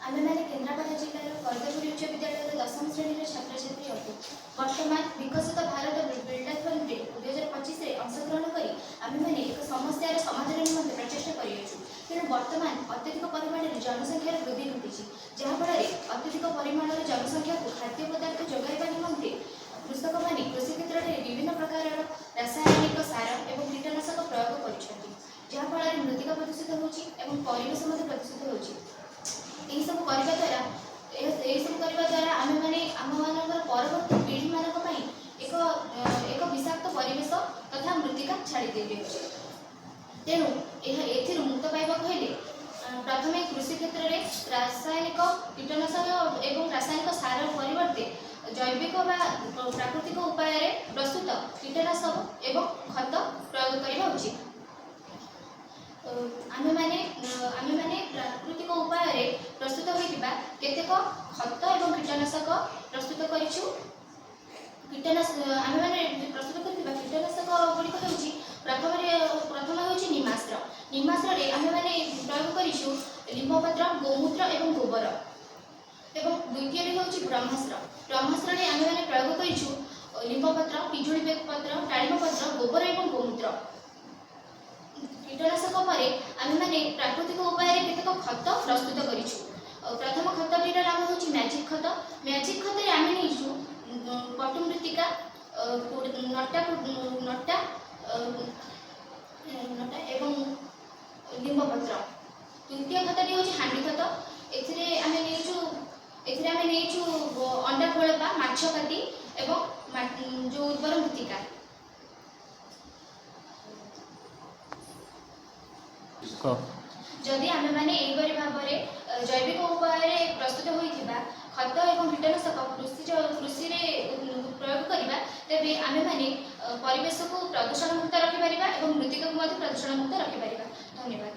आमे मैंने केन्द्रापड़ा जिलार करदपुर उच्च विद्यालय दशम श्रेणी छात्र छात्री अटू। वर्तमान विकसित भारत बिल्डाथन 2025 अंशग्रहण कर आमे मैंने एक समस्यार समाधान निमंते प्रचेषा करूँ। तेणु वर्तमान अत्यधिक परिमाण जनसंख्यार वृद्धि घटी, जहाँफल अत्यधिक परिमाण जनसंख्या को खाद्य पदार्थ जोगाइबा निमंते कृषक मैंने कृषि क्षेत्र में विभिन्न प्रकार रासायनिक सार और कीटनाशक प्रयोग कर, जहाँफल मृत्तिका प्रदूषित होकर परिवेश प्रदूषित हो। सब द्वारा आम मैंने आम मान परवर्ती पीढ़ी मान एक एक विषाक्त परिवेश तथा मृत्तिका छाड़ी दे। तेणु यह मुक्त पाइबा हेले प्रथम कृषि क्षेत्र में रासायनिक कीटनाशक और रासायनिक सार परिवर्ते जैविक व प्राकृतिक उपाय प्रस्तुत कीटनाशक एवं खत प्रयोग करने उचित। आमे माने प्राकृतिक उपाय प्रस्तुत होइतिबा केतेक खत एवं कीटनाशक प्रस्तुत करिछु। आमे माने प्रस्तुत करतिबा कीटनाशक गुड़िक हेउछि प्रथम हेउछि निमास्त्र। निमास्त्र रे आमे माने प्रयोग करिछु लिंबपत्र, गोमूत्र एवं गोबर। एवं द्वितीय रे हेउछि ब्रह्मास्त्र। ब्रह्मास्त्र रे आमे माने प्रयोग करिछु लिंबपत्र, पिजुली पत्र, डाळिंब पत्र, गोबर एवं गोमूत्र। कीटनाशक परे आमे माने प्राकृतिक उपाय केतेक खत प्रस्तुत करिछु। प्रथम खतटीर नाम होछि मैजिक खत। मैजिक खत रे आमे नेइछु पटुमृत्तिका, नटा एवं लिंबपत्र। द्वितीय खतटी होछि हांडी खत। एथिरे आमे नेइछु अंडा खोलपा, माछ काटी एवं जो उर्वर मृत्तिका। जदि आमे माने एहिपरि भाव में जैविक उपाय प्रस्तुत होइथिबा खत एवं कीटनाशक कृषि प्रयोग करिबा तेबे आमे माने परिवेश को प्रदूषण मुक्त रखि परिबा एवं मृत्तिका को प्रदूषण मुक्त रखि परिबा। धन्यवाद।